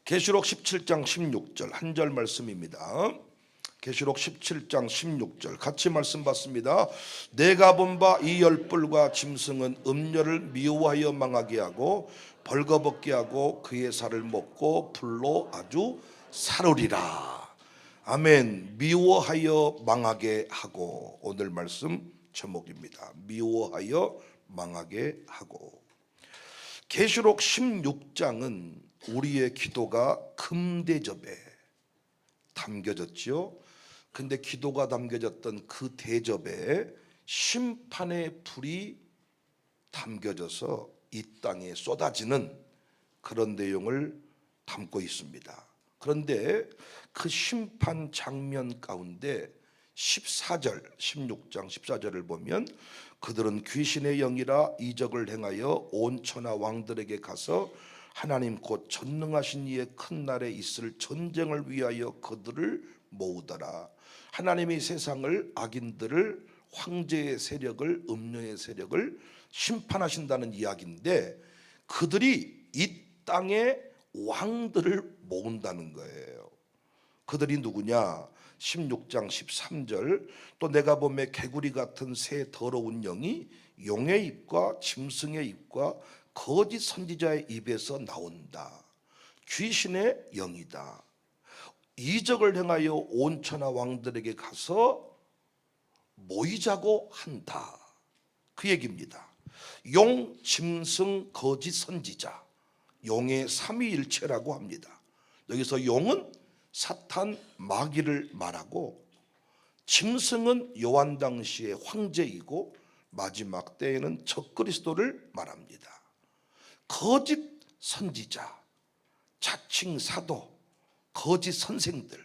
계시록 17장 16절 한 절 말씀입니다. 계시록 17장 16절 같이 말씀 받습니다. 내가 본 바 이 열불과 짐승은 음녀를 미워하여 망하게 하고 벌거벗게 하고 그의 살을 먹고 불로 아주 사르리라. 아멘. 미워하여 망하게 하고, 오늘 말씀 제목입니다. 미워하여 망하게 하고. 계시록 16장은 우리의 기도가 금대접에 담겨졌죠. 근데 기도가 담겨졌던 그 대접에 심판의 불이 담겨져서 이 땅에 쏟아지는 그런 내용을 담고 있습니다. 그런데 그 심판 장면 가운데 14절, 16장 14절을 보면 그들은 귀신의 영이라 이적을 행하여 온 천하 왕들에게 가서 하나님 곧 전능하신 이의 큰 날에 있을 전쟁을 위하여 그들을 모으더라. 하나님이 세상을, 악인들을, 황제의 세력을, 음녀의 세력을 심판하신다는 이야기인데 그들이 이 땅의 왕들을 모은다는 거예요. 그들이 누구냐? 16장 13절 또 내가 보매 개구리 같은 새 더러운 영이 용의 입과 짐승의 입과 거짓 선지자의 입에서 나온다. 귀신의 영이다. 이적을 행하여 온 천하 왕들에게 가서 모이자고 한다. 그 얘기입니다. 용, 짐승, 거짓 선지자, 용의 삼위일체라고 합니다. 여기서 용은 사탄 마귀를 말하고 짐승은 요한 당시의 황제이고 마지막 때에는 적그리스도를 말합니다. 거짓 선지자, 자칭 사도, 거짓 선생들,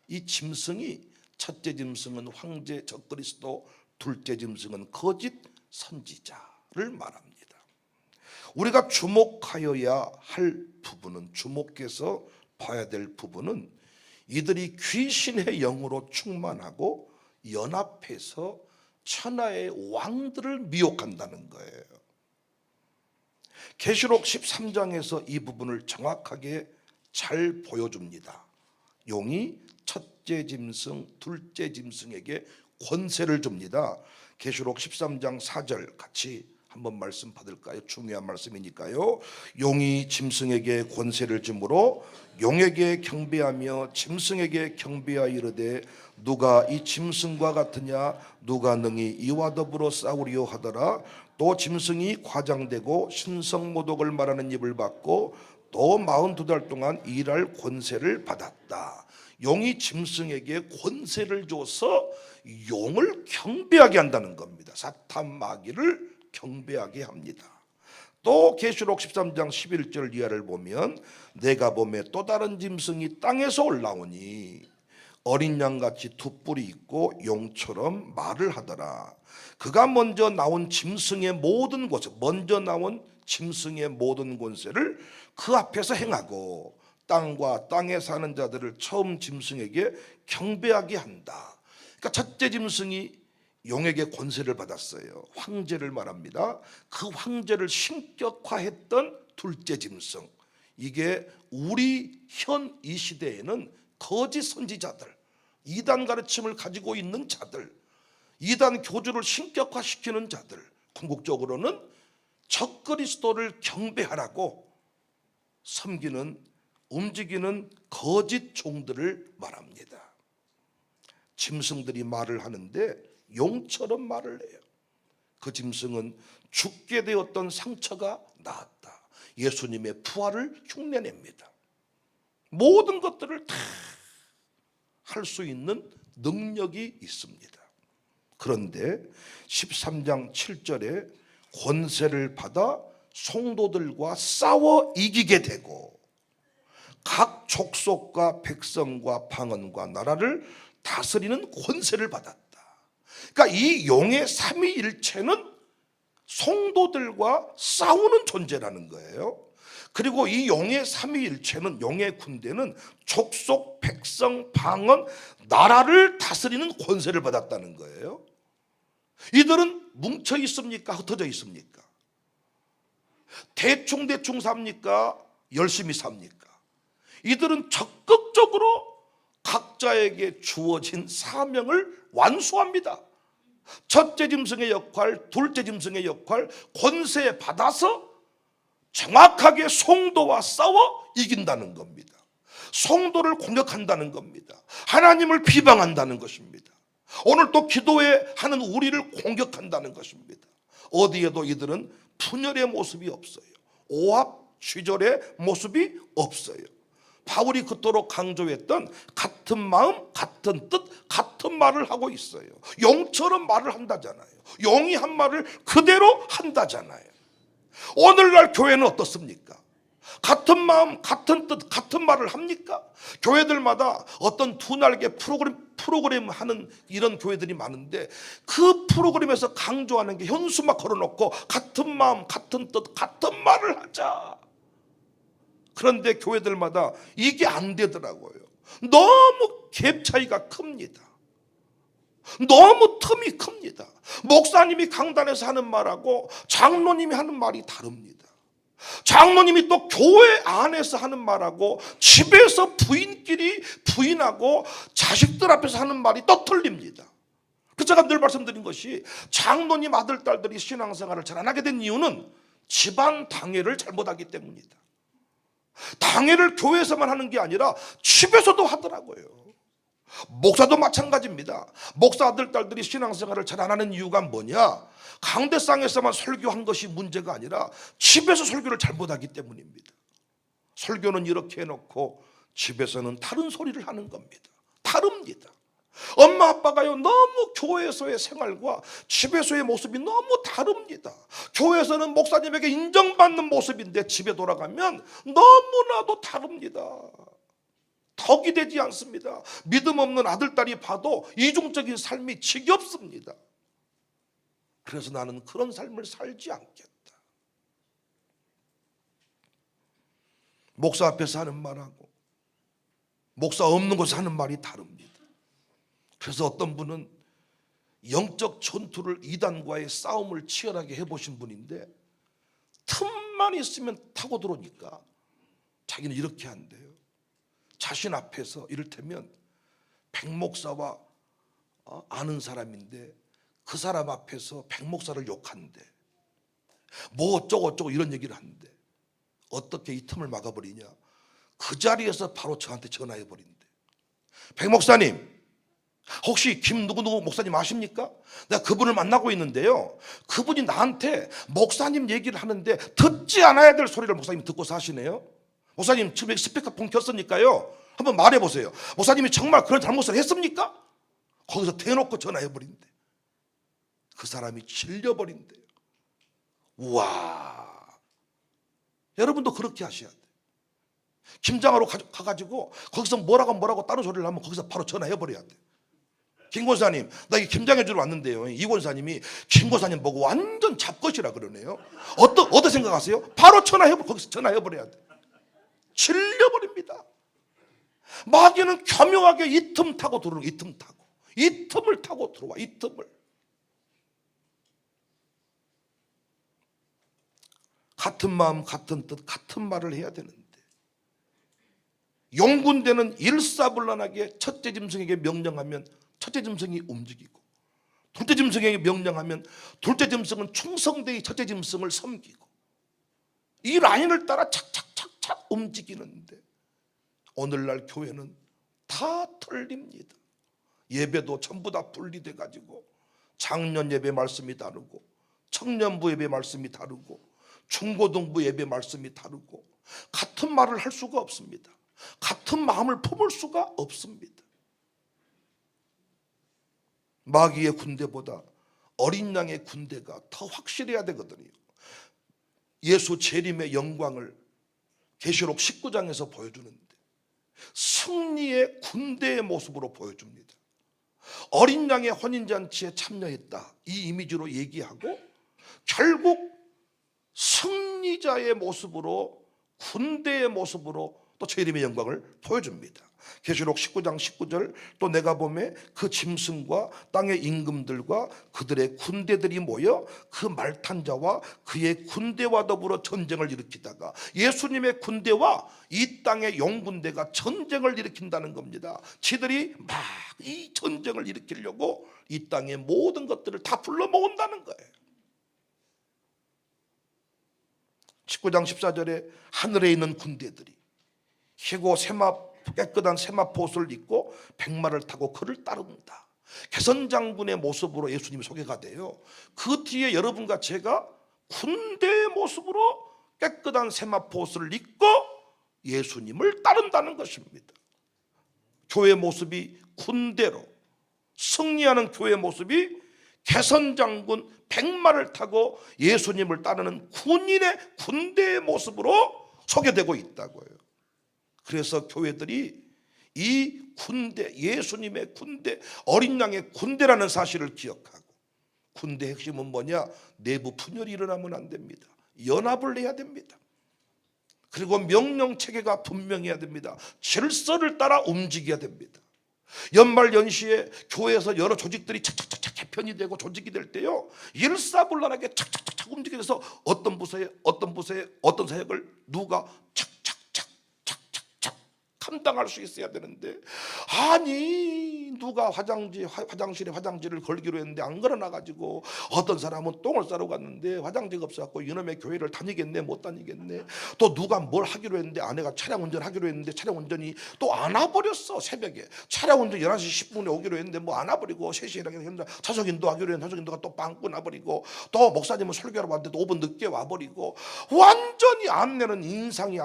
이 짐승이 첫째 짐승은 황제 적그리스도, 둘째 짐승은 거짓 선지자를 말합니다. 우리가 주목하여야 할 부분은, 주목해서 봐야 될 부분은 이들이 귀신의 영으로 충만하고 연합해서 천하의 왕들을 미혹한다는 거예요. 계시록 13장에서 이 부분을 정확하게 잘 보여줍니다. 용이 첫째 짐승, 둘째 짐승에게 권세를 줍니다. 계시록 13장 4절 같이 한번 말씀 받을까요? 중요한 말씀이니까요. 용이 짐승에게 권세를 주므로 용에게 경배하며 짐승에게 경배하여 이르되 누가 이 짐승과 같으냐? 누가 능히 이와 더불어 싸우리요 하더라. 또 짐승이 과장되고 신성모독을 말하는 입을 받고 또 42달 동안 일할 권세를 받았다. 용이 짐승에게 권세를 줘서 용을 경배하게 한다는 겁니다. 사탄 마귀를 경배하게 합니다. 또 계시록 13장 11절 이하를 보면 내가 보매 또 다른 짐승이 땅에서 올라오니 어린 양같이 두 뿔이 있고 용처럼 말을 하더라. 그가 먼저 나온 짐승의 모든 권세, 먼저 나온 짐승의 모든 권세를 그 앞에서 행하고 땅과 땅에 사는 자들을 처음 짐승에게 경배하게 한다. 그러니까 첫째 짐승이 용에게 권세를 받았어요. 황제를 말합니다. 그 황제를 신격화했던 둘째 짐승, 이게 우리 현 이 시대에는 거짓 선지자들, 이단 가르침을 가지고 있는 자들, 이단 교주를 신격화시키는 자들, 궁극적으로는 적그리스도를 경배하라고 섬기는, 움직이는 거짓 종들을 말합니다. 짐승들이 말을 하는데 용처럼 말을 해요. 그 짐승은 죽게 되었던 상처가 나았다. 예수님의 부활을 흉내냅니다. 모든 것들을 다 할 수 있는 능력이 있습니다. 그런데 13장 7절에 권세를 받아 성도들과 싸워 이기게 되고 각 족속과 백성과 방언과 나라를 다스리는 권세를 받았다. 그러니까 이 용의 삼위일체는 성도들과 싸우는 존재라는 거예요. 그리고 이 용의 삼위일체는, 용의 군대는 족속, 백성, 방언, 나라를 다스리는 권세를 받았다는 거예요. 이들은 뭉쳐 있습니까? 흩어져 있습니까? 대충 삽니까? 열심히 삽니까? 이들은 적극적으로 각자에게 주어진 사명을 완수합니다. 첫째 짐승의 역할, 둘째 짐승의 역할, 권세 받아서 정확하게 성도와 싸워 이긴다는 겁니다. 성도를 공격한다는 겁니다. 하나님을 비방한다는 것입니다. 오늘 또 기도에 하는 우리를 공격한다는 것입니다. 어디에도 이들은 분열의 모습이 없어요. 오합, 취절의 모습이 없어요. 바울이 그토록 강조했던 같은 마음, 같은 뜻, 같은 말을 하고 있어요. 용처럼 말을 한다잖아요. 용이 한 말을 그대로 한다잖아요. 오늘날 교회는 어떻습니까? 같은 마음, 같은 뜻, 같은 말을 합니까? 교회들마다 어떤 두 날개 프로그램 하는 이런 교회들이 많은데 그 프로그램에서 강조하는 게 현수막 걸어놓고 같은 마음, 같은 뜻, 같은 말을 하자. 그런데 교회들마다 이게 안 되더라고요. 너무 갭 차이가 큽니다. 너무 틈이 큽니다. 목사님이 강단에서 하는 말하고 장로님이 하는 말이 다릅니다. 장로님이 또 교회 안에서 하는 말하고 집에서 부인끼리 부인하고 자식들 앞에서 하는 말이 또 틀립니다. 그래서 제가 늘 말씀드린 것이 장로님 아들, 딸들이 신앙생활을 잘 안 하게 된 이유는 집안 당회를 잘못하기 때문이다. 당회를 교회에서만 하는 게 아니라 집에서도 하더라고요. 목사도 마찬가지입니다. 목사 아들, 딸들이 신앙생활을 잘 안 하는 이유가 뭐냐? 강대상에서만 설교한 것이 문제가 아니라 집에서 설교를 잘못하기 때문입니다. 설교는 이렇게 해놓고 집에서는 다른 소리를 하는 겁니다. 다릅니다. 엄마 아빠가요 너무 교회에서의 생활과 집에서의 모습이 너무 다릅니다. 교회에서는 목사님에게 인정받는 모습인데 집에 돌아가면 너무나도 다릅니다. 덕이 되지 않습니다. 믿음 없는 아들, 딸이 봐도 이중적인 삶이 지겹습니다. 그래서 나는 그런 삶을 살지 않겠다. 목사 앞에서 하는 말하고 목사 없는 곳에서 하는 말이 다릅니다. 그래서 어떤 분은 영적 전투를 이단과의 싸움을 치열하게 해보신 분인데 틈만 있으면 타고 들어오니까 자기는 이렇게 한대요. 자신 앞에서 이를테면 백목사와 아는 사람인데 그 사람 앞에서 백목사를 욕한대. 뭐 어쩌고 이런 얘기를 하는데 어떻게 이 틈을 막아버리냐? 그 자리에서 바로 저한테 전화해버린대. 백목사님, 혹시 김누구누구 목사님 아십니까? 내가 그분을 만나고 있는데요, 그분이 나한테 목사님 얘기를 하는데 듣지 않아야 될 소리를 목사님이 듣고 사시네요. 목사님 지금 스피커폰 켰으니까요 한번 말해보세요. 목사님이 정말 그런 잘못을 했습니까? 거기서 대놓고 전화해버린대. 그 사람이 질려버린대요. 우와, 여러분도 그렇게 하셔야 돼요. 김장하러 가가지고 거기서 뭐라고 다른 소리를 하면 거기서 바로 전화해버려야 돼요. 김 권사님, 나 이 김장해 주러 왔는데요, 이 권사님이 김 권사님 보고 완전 잡것이라 그러네요. 어떻게 생각하세요? 바로 거기서 전화해버려야 돼. 질려버립니다. 마귀는 교묘하게 이 틈 타고 들어오는, 이 틈을 타고 들어와. 이 틈을. 같은 마음, 같은 뜻, 같은 말을 해야 되는데 용군대는 일사불란하게 첫째 짐승에게 명령하면 첫째 짐승이 움직이고, 둘째 짐승에게 명령하면 둘째 짐승은 충성되이 첫째 짐승을 섬기고, 이 라인을 따라 착착착착 움직이는데 오늘날 교회는 다 틀립니다. 예배도 전부 다 분리돼 가지고 장년 예배 말씀이 다르고, 청년부 예배 말씀이 다르고, 중고등부 예배 말씀이 다르고, 같은 말을 할 수가 없습니다. 같은 마음을 품을 수가 없습니다. 마귀의 군대보다 어린 양의 군대가 더 확실해야 되거든요. 예수 재림의 영광을 계시록 19장에서 보여주는데 승리의 군대의 모습으로 보여줍니다. 어린 양의 혼인잔치에 참여했다, 이 이미지로 얘기하고 결국 승리자의 모습으로, 군대의 모습으로 또 재림의 영광을 보여줍니다. 계시록 19장 19절 또 내가 보매 그 짐승과 땅의 임금들과 그들의 군대들이 모여 그 말탄 자와 그의 군대와 더불어 전쟁을 일으키다가 예수님의 군대와 이 땅의 용군대가 전쟁을 일으킨다는 겁니다. 지들이 막 이 전쟁을 일으키려고 이 땅의 모든 것들을 다 불러 모은다는 거예요. 19장 14절에 하늘에 있는 군대들이 희고 깨끗한 세마포옷을 입고 백마를 타고 그를 따릅니다. 개선장군의 모습으로 예수님이 소개가 돼요. 그 뒤에 여러분과 제가 군대의 모습으로 깨끗한 세마포옷을 입고 예수님을 따른다는 것입니다. 교회의 모습이 군대로, 승리하는 교회의 모습이 개선장군 백마를 타고 예수님을 따르는 군대의 모습으로 소개되고 있다고요. 그래서 교회들이 이 군대, 예수님의 군대, 어린 양의 군대라는 사실을 기억하고, 군대의 핵심은 뭐냐? 내부 분열이 일어나면 안 됩니다. 연합을 해야 됩니다. 그리고 명령 체계가 분명해야 됩니다. 질서를 따라 움직여야 됩니다. 연말 연시에 교회에서 여러 조직들이 착착착착 개편이 되고 조직이 될 때요, 일사불란하게 착착착착 움직여서 어떤 부서에 어떤 사역을 누가 감당할 수 있어야 되는데, 아니 누가 화장실에 화장지를 걸기로 했는데 안 걸어놔가지고 어떤 사람은 똥을 싸러 갔는데 화장지가 없어갖고 이놈의 교회를 다니겠네 못 다니겠네. 또 누가 뭘 하기로 했는데 아내가 차량 운전하기로 했는데 차량 운전이 또 안 와버렸어. 새벽에 차량 운전 11시 10분에 오기로 했는데 뭐 안 와버리고 3시에 일하기로 했는데 차석인도 하기로 했는데 차석인도가 또 빵꾸 나버리고, 또 목사님은 설교하러 왔는데 또 5분 늦게 와버리고, 완전히 안내는 인상이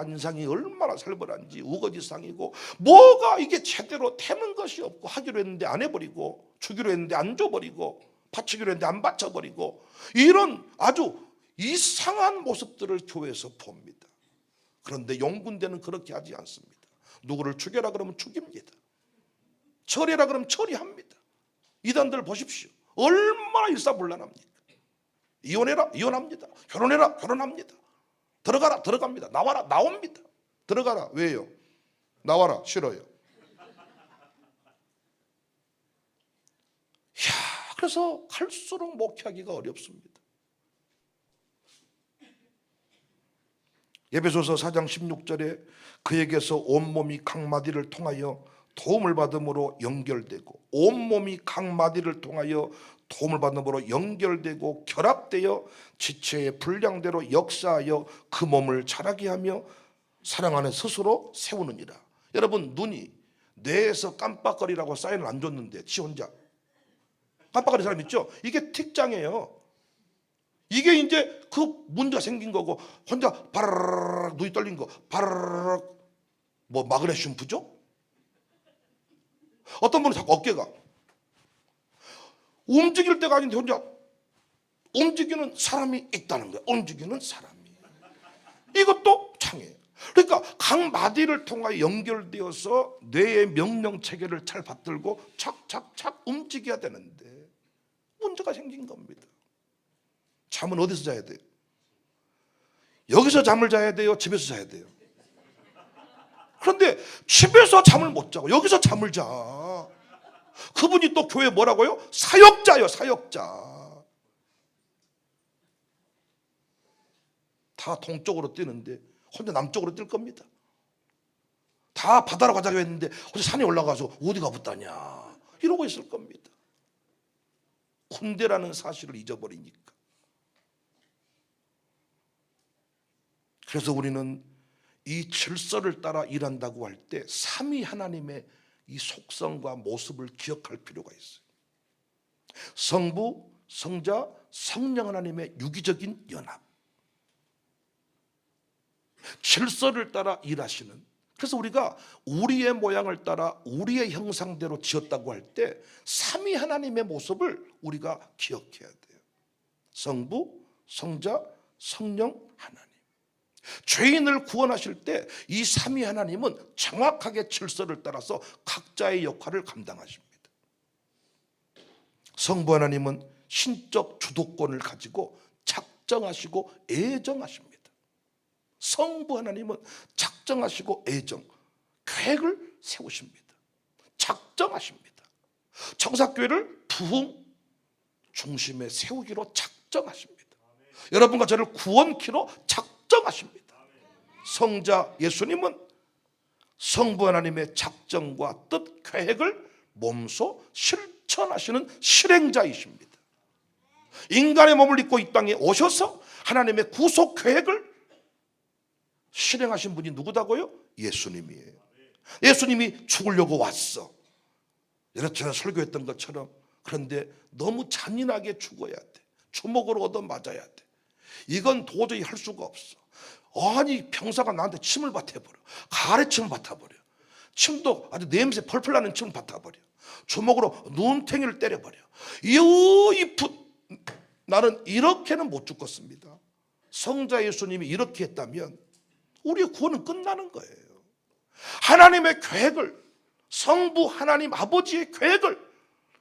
얼마나 살벌한지 우거지상이고, 뭐가 이게 제대로 되는 것이 없고, 하기로 했는데 안 해버리고, 주기로 했는데 안 줘버리고, 바치기로 했는데 안 바쳐버리고, 이런 아주 이상한 모습들을 교회에서 봅니다. 그런데 용군대는 그렇게 하지 않습니다. 누구를 죽여라 그러면 죽입니다. 처리해라 그러면 처리합니다. 이단들 보십시오. 얼마나 일사불란합니까? 이혼해라 이혼합니다. 결혼해라 결혼합니다. 들어가라 들어갑니다. 나와라 나옵니다. 들어가라 왜요? 나와라 싫어요. 그래서 갈수록 목회하기가 어렵습니다. 에베소서 4장 16절에 그에게서 온몸이 각 마디를 통하여 도움을 받음으로 연결되고, 온몸이 각 마디를 통하여 도움을 받음으로 연결되고 결합되어 지체의 분량대로 역사하여 그 몸을 자라게 하며 사랑 안에 스스로 세우느니라. 여러분, 눈이 뇌에서 깜빡거리라고 사인을 안 줬는데 지 혼자 깜빡거리는 사람 있죠? 이게 틱장이에요. 이게 이제 그 문제가 생긴 거고, 혼자 바라락 눈이 떨린 거, 바라락 뭐 마그네슘 부족? 어떤 분은 자꾸 어깨가 움직일 때가 아닌데 혼자 움직이는 사람이 있다는 거예요. 움직이는 사람이. 이것도 장애예요. 그러니까 각 마디를 통하여 연결되어서 뇌의 명령 체계를 잘 받들고 착착착 움직여야 되는데 문제가 생긴 겁니다. 잠은 어디서 자야 돼요? 여기서 잠을 자야 돼요? 집에서 자야 돼요? 그런데 집에서 잠을 못 자고 여기서 잠을 자. 그분이 또 교회 뭐라고요? 사역자요, 사역자. 다 동쪽으로 뛰는데 혼자 남쪽으로 뛸 겁니다. 다 바다로 가자고 했는데 혼자 산에 올라가서 어디가 붙다냐 이러고 있을 겁니다. 군대라는 사실을 잊어버리니까. 그래서 우리는 이 질서를 따라 일한다고 할 때 삼위 하나님의 이 속성과 모습을 기억할 필요가 있어요. 성부, 성자, 성령 하나님의 유기적인 연합, 질서를 따라 일하시는. 그래서 우리가 우리의 모양을 따라 우리의 형상대로 지었다고 할 때 삼위 하나님의 모습을 우리가 기억해야 돼요. 성부, 성자, 성령 하나님. 죄인을 구원하실 때 이 삼위 하나님은 정확하게 질서를 따라서 각자의 역할을 감당하십니다. 성부 하나님은 신적 주도권을 가지고 작정하시고 애정하십니다. 성부 하나님은 작정하시고 애정, 계획을 세우십니다. 작정하십니다. 청사교회를 부흥 중심에 세우기로 작정하십니다. 여러분과 저를 구원키로 작정하십니다. 성자 예수님은 성부 하나님의 작정과 뜻, 계획을 몸소 실천하시는 실행자이십니다. 인간의 몸을 입고 이 땅에 오셔서 하나님의 구속 계획을 실행하신 분이 누구다고요? 예수님이에요. 예수님이 죽으려고 왔어. 제가 설교했던 것처럼. 그런데 너무 잔인하게 죽어야 돼. 주먹으로 얻어 맞아야 돼. 이건 도저히 할 수가 없어. 아니, 병사가 나한테 침을 뱉어버려. 가래침을 뱉어버려. 침도 아주 냄새 펄펄 나는 침을 뱉어버려. 주먹으로 눈탱이를 때려버려. 나는 이렇게는 못 죽겠습니다. 성자 예수님이 이렇게 했다면 우리의 구원은 끝나는 거예요. 하나님의 계획을, 성부 하나님 아버지의 계획을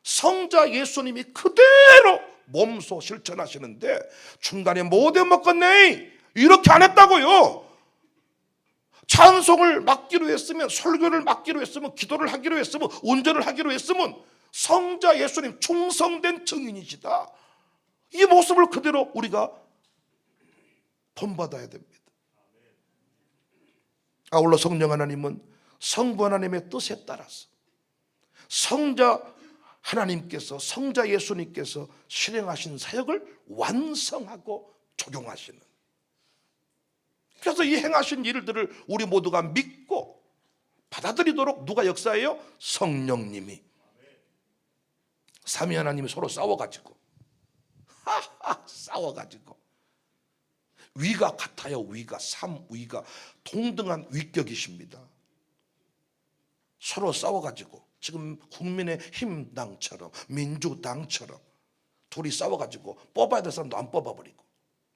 성자 예수님이 그대로 몸소 실천하시는데 중간에 못해 먹겠네 이렇게 안 했다고요. 찬송을 맡기로 했으면, 설교를 맡기로 했으면, 기도를 하기로 했으면, 운전을 하기로 했으면 성자 예수님 충성된 증인이시다. 이 모습을 그대로 우리가 본받아야 됩니다. 아울러 성령 하나님은 성부 하나님의 뜻에 따라서 성자 하나님께서, 성자 예수님께서 실행하신 사역을 완성하고 적용하시는, 그래서 이 행하신 일들을 우리 모두가 믿고 받아들이도록 누가 역사해요? 성령님이. 삼위 하나님이 서로 싸워가지고 싸워가지고 위가 같아요. 위가 삼위가 동등한 위격이십니다. 서로 싸워가지고 지금 국민의힘당처럼 민주당처럼 둘이 싸워가지고 뽑아야 될 사람도 안 뽑아버리고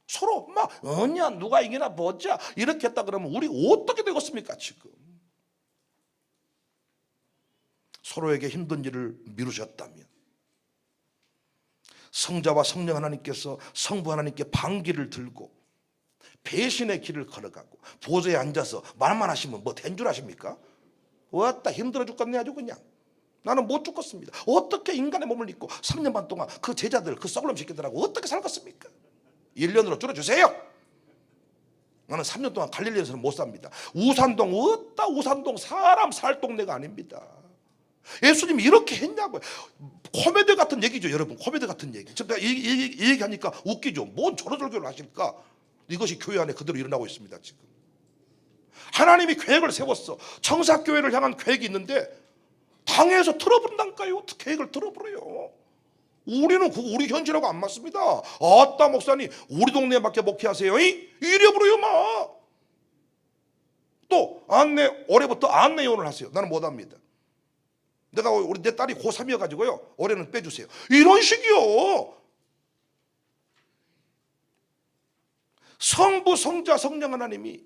서로 막 어냐 누가 이기나 보자 이렇게 했다 그러면 우리 어떻게 되겠습니까? 지금 서로에게 힘든 일을 미루셨다면 성자와 성령 하나님께서 성부 하나님께 반기를 들고 배신의 길을 걸어가고 보좌에 앉아서 말만 하시면 뭐 된 줄 아십니까? 왔다 힘들어 죽겠네 아주 그냥. 나는 못 죽겠습니다. 어떻게 인간의 몸을 입고 3년 반 동안 그 제자들 그 썩을 놈 새끼들하고 어떻게 살겠습니까? 1년으로 줄여주세요. 나는 3년 동안 갈릴리에서는 못 삽니다. 우산동 어따 우산동 사람 살 동네가 아닙니다. 예수님이 이렇게 했냐고요. 코미디 같은 얘기죠 여러분. 코미디 같은 얘기. 제가 이 얘기하니까 웃기죠. 뭔 저러저러를 하실까. 이것이 교회 안에 그대로 일어나고 있습니다. 지금 하나님이 계획을 세웠어. 청사교회를 향한 계획이 있는데 당에서 틀어버린다니까요. 계획을 틀어버려요. 우리는 우리 현실하고 안 맞습니다. 아따 목사님 우리 동네에 목회하세요. 이래버려요 막. 또 올해부터 안내원을 하세요. 나는 못합니다. 내 딸이 고3이어가지고요 올해는 빼주세요. 이런 식이요. 성부 성자 성령 하나님이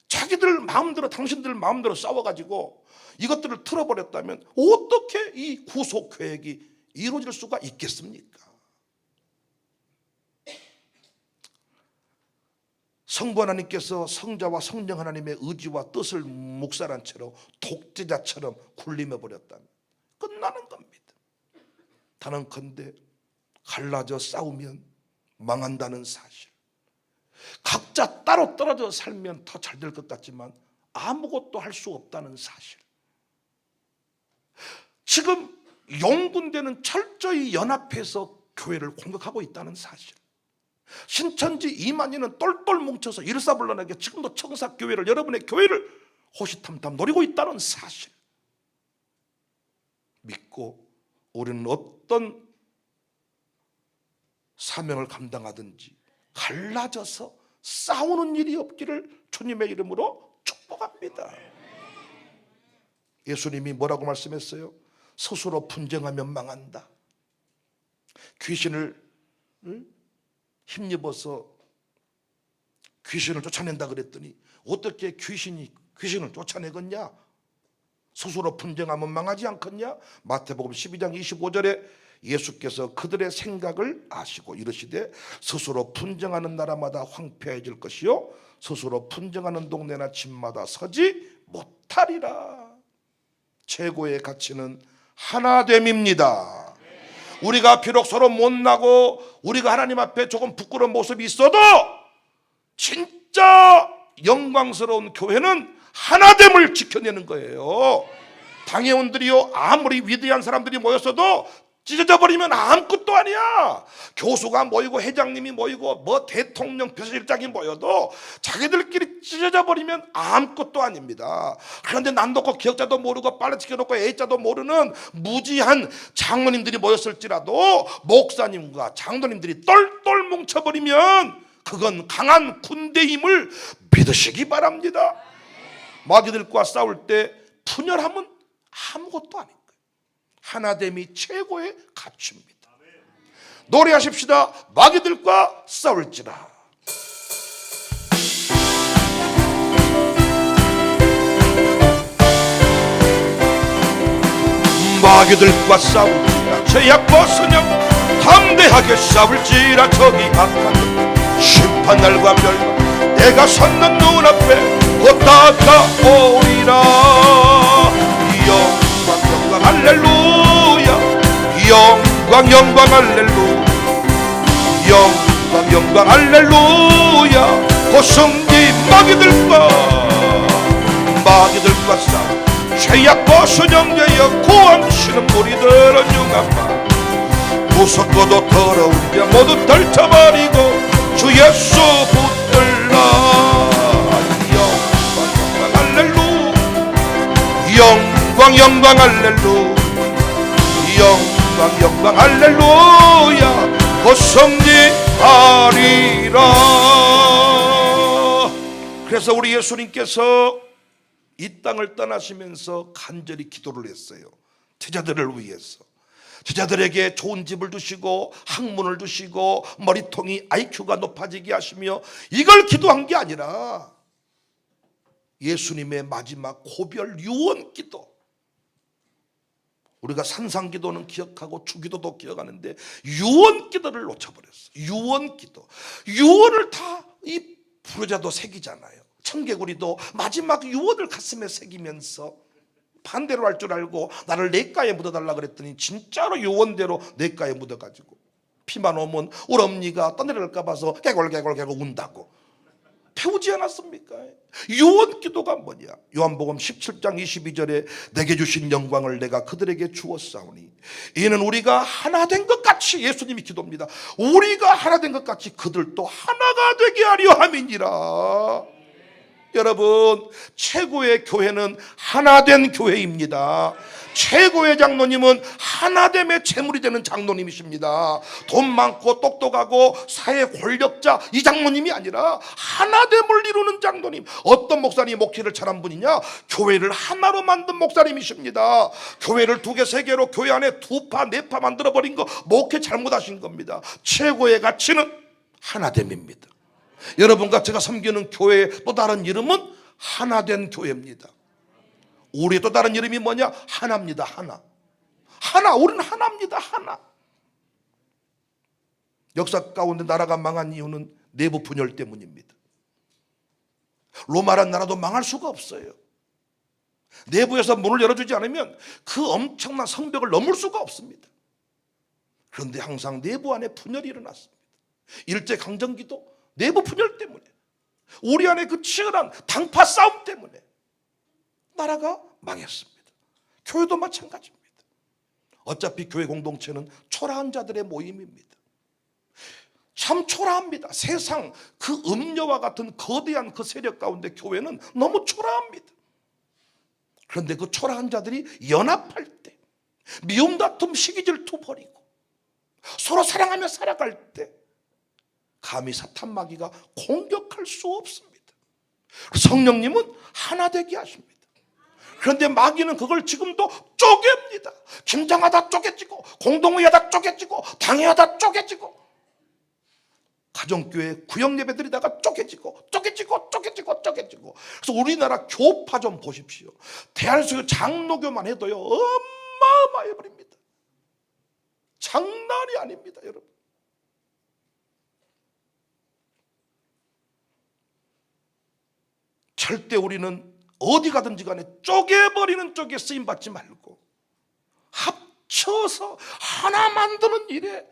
자기들 마음대로 당신들 마음대로 싸워가지고 이것들을 틀어버렸다면 어떻게 이 구속 계획이 이루어질 수가 있겠습니까? 성부 하나님께서 성자와 성령 하나님의 의지와 뜻을 묵살한 채로 독재자처럼 군림해 버렸다면 끝나는 겁니다. 단언컨대 갈라져 싸우면 망한다는 사실, 각자 따로 떨어져 살면 더 잘 될 것 같지만 아무것도 할 수 없다는 사실, 지금 용군대는 철저히 연합해서 교회를 공격하고 있다는 사실, 신천지 2만인은 똘똘 뭉쳐서 일사불란하게 지금도 청사교회를, 여러분의 교회를 호시탐탐 노리고 있다는 사실 믿고 우리는 어떤 사명을 감당하든지 갈라져서 싸우는 일이 없기를 주님의 이름으로 축복합니다. 예수님이 뭐라고 말씀했어요? 스스로 분쟁하면 망한다. 귀신을 힘입어서 귀신을 쫓아낸다 그랬더니 어떻게 귀신을 쫓아내겠냐? 스스로 분쟁하면 망하지 않겠냐? 마태복음 12장 25절에 예수께서 그들의 생각을 아시고 이르시되 스스로 분쟁하는 나라마다 황폐해질 것이요 스스로 분쟁하는 동네나 집마다 서지 못하리라. 타리라. 최고의 가치는 하나됨입니다. 우리가 비록 서로 못나고 우리가 하나님 앞에 조금 부끄러운 모습이 있어도 진짜 영광스러운 교회는 하나됨을 지켜내는 거예요. 당회원들이요, 아무리 위대한 사람들이 모였어도 찢어져 버리면 아무것도 아니야. 교수가 모이고 회장님이 모이고 뭐 대통령 비서실장이 모여도 자기들끼리 찢어져 버리면 아무것도 아닙니다. 그런데 난놓고 기억자도 모르고 빨리 지켜놓고 A자도 모르는 무지한 장로님들이 모였을지라도 목사님과 장로님들이 똘똘 뭉쳐버리면 그건 강한 군대임을 믿으시기 바랍니다. 마귀들과 싸울 때 분열함은 아무것도 아닌 거예요. 하나됨이 최고의 가치입니다. 노래하십시다. 마귀들과 싸울지라. 마귀들과 싸울지라. 죄악 벗으며 담대하게 싸울지라. 저기 악한 심판날과 멸망 내가 섰는 눈앞에 곧 다가오리라. 영광 할렐루야. 영광 영광 할렐루야. 영광 영광 할렐루야. 곧 승리. 마귀들과 싸워 죄악 벗은 영예여 구원시는 무리들은 융합하. 무섭고도 더러운 자 모두 덜쳐버리고 주 예수 붙들라. 영광 할렐루야. 영광 영광 할렐루야. 영광 영광 할렐루야. 곧 승리하리라. 그래서 우리 예수님께서 이 땅을 떠나시면서 간절히 기도를 했어요. 제자들을 위해서. 제자들에게 좋은 집을 주시고 학문을 주시고 머리통이 IQ가 높아지게 하시며 이걸 기도한 게 아니라 예수님의 마지막 고별 유언 기도. 우리가 산상 기도는 기억하고 주기도도 기억하는데 유언 기도를 놓쳐버렸어요. 유언 기도. 유언을 다 이 부르자도 새기잖아요. 청개구리도 마지막 유언을 가슴에 새기면서 반대로 할 줄 알고 나를 냇가에 묻어달라 그랬더니 진짜로 유언대로 냇가에 묻어가지고 피만 오면 울 엄니가 떠내려갈까 봐서 개골 운다고 배우지 않았습니까? 유언 기도가 뭐냐? 요한복음 17장 22절에 내게 주신 영광을 내가 그들에게 주었사오니 이는 우리가 하나 된 것 같이. 예수님이 기도입니다. 우리가 하나 된 것 같이 그들도 하나가 되게 하려 함이니라. 여러분, 최고의 교회는 하나된 교회입니다. 최고의 장로님은 하나됨의 제물이 되는 장로님이십니다. 돈 많고 똑똑하고 사회 권력자 이 장로님이 아니라 하나됨을 이루는 장로님. 어떤 목사님이 목회를 잘한 분이냐? 교회를 하나로 만든 목사님이십니다. 교회를 2개 3개로 교회 안에 2파 4파 만들어버린 거 목회 잘못하신 겁니다. 최고의 가치는 하나됨입니다. 여러분과 제가 섬기는 교회의 또 다른 이름은 하나된 교회입니다. 우리의 또 다른 이름이 뭐냐? 하나입니다. 하나. 우리는 하나입니다. 하나. 역사 가운데 나라가 망한 이유는 내부 분열 때문입니다. 로마란 나라도 망할 수가 없어요. 내부에서 문을 열어주지 않으면 그 엄청난 성벽을 넘을 수가 없습니다. 그런데 항상 내부 안에 분열이 일어났습니다. 일제강점기도 내부 분열 때문에, 우리 안에 그 치열한 당파 싸움 때문에 나라가 망했습니다. 교회도 마찬가지입니다. 어차피 교회 공동체는 초라한 자들의 모임입니다. 참 초라합니다. 세상 그 음녀와 같은 거대한 그 세력 가운데 교회는 너무 초라합니다. 그런데 그 초라한 자들이 연합할 때, 미움 다툼 시기 질투 버리고 서로 사랑하며 살아갈 때 감히 사탄 마귀가 공격할 수 없습니다. 성령님은 하나 되게 하십니다. 그런데 마귀는 그걸 지금도 쪼갭니다. 김장하다 쪼개지고, 공동의하다 쪼개지고, 당회하다 쪼개지고, 가정교회 구역예배드리다가 쪼개지고. 그래서 우리나라 교파 좀 보십시오. 대한민국 장로교만 해도요 어마어마해 버립니다. 장난이 아닙니다, 여러분. 절대 우리는 어디 가든지 간에 쪼개버리는 쪽에 쓰임받지 말고 합쳐서 하나 만드는 일에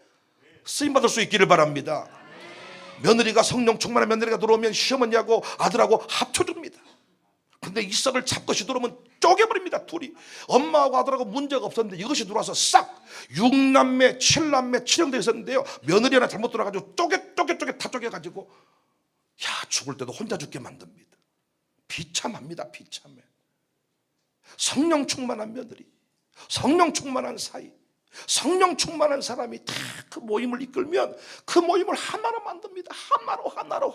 쓰임받을 수 있기를 바랍니다. 며느리가 성령 충만한 며느리가 들어오면 시어머니하고 아들하고 합쳐줍니다. 근데 이삭을 잡것이 들어오면 쪼개버립니다. 둘이 엄마하고 아들하고 문제가 없었는데 이것이 들어와서 싹 6남매 7남매 7형들이 있었는데요, 며느리 하나 잘못 들어가지고 쪼개 다 쪼개가지고 죽을 때도 혼자 죽게 만듭니다. 비참합니다. 비참해. 성령 충만한 며느리, 성령 충만한 사이, 성령 충만한 사람이 다 그 모임을 이끌면 그 모임을 하나로 만듭니다. 하나로.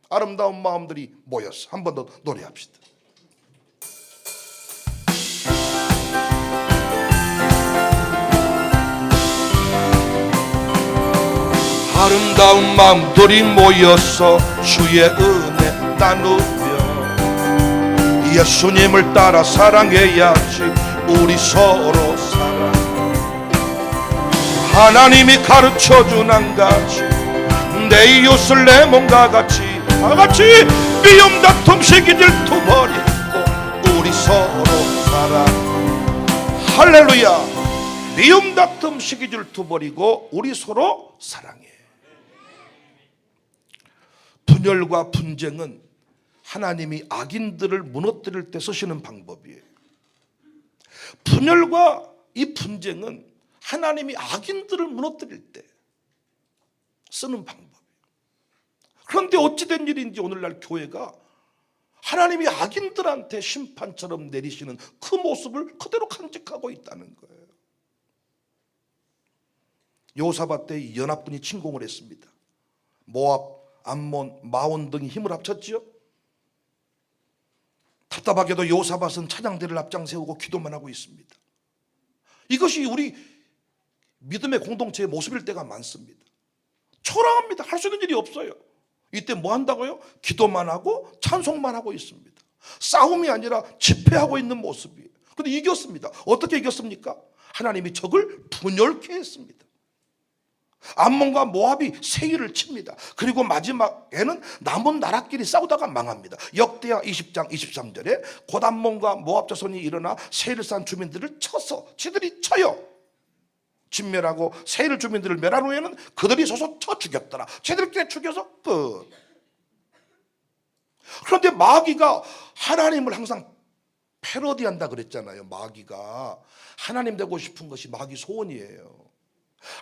아름다운 마음들이 모여서 한 번 더 노래합시다. 아름다운 마음들이 모여서 주의 은혜 나누며 예수님을 따라 사랑해야지. 우리 서로 사랑, 하나님이 가르쳐준 한 가지, 내 이웃을 내 몸과 같이 다같이 미움 다툼 시기 질투 버리고 우리 서로 사랑. 할렐루야. 미움 다툼 시기 질투 버리고 우리 서로 사랑해. 분열과 분쟁은 하나님이 악인들을 무너뜨릴 때 쓰시는 방법이에요. 분열과 이 분쟁은 하나님이 악인들을 무너뜨릴 때 쓰는 방법이에요. 그런데 어찌된 일인지 오늘날 교회가 하나님이 악인들한테 심판처럼 내리시는 그 모습을 그대로 간직하고 있다는 거예요. 여호사밧 때 연합군이 침공을 했습니다. 모압, 암몬, 마온 등이 힘을 합쳤지요. 답답하게도 여호사밧은 찬양대를 앞장 세우고 기도만 하고 있습니다. 이것이 우리 믿음의 공동체의 모습일 때가 많습니다. 초라합니다. 할 수 있는 일이 없어요. 이때 뭐 한다고요? 기도만 하고 찬송만 하고 있습니다. 싸움이 아니라 집회하고 있는 모습이에요. 그런데 이겼습니다. 어떻게 이겼습니까? 하나님이 적을 분열케 했습니다. 암몬과 모압이 세일을 칩니다. 그리고 마지막에는 남은 나라끼리 싸우다가 망합니다. 역대하 20장 23절에 곧 암몬과 모압 자손이 일어나 세일을 쌓은 주민들을 쳐서 지들이 쳐요. 진멸하고 세일 주민들을 멸한 후에는 그들이 서서 쳐 죽였더라. 쟤들끼리 죽여서 끝. 그런데 마귀가 하나님을 항상 패러디한다 그랬잖아요. 마귀가 하나님 되고 싶은 것이 마귀 소원이에요.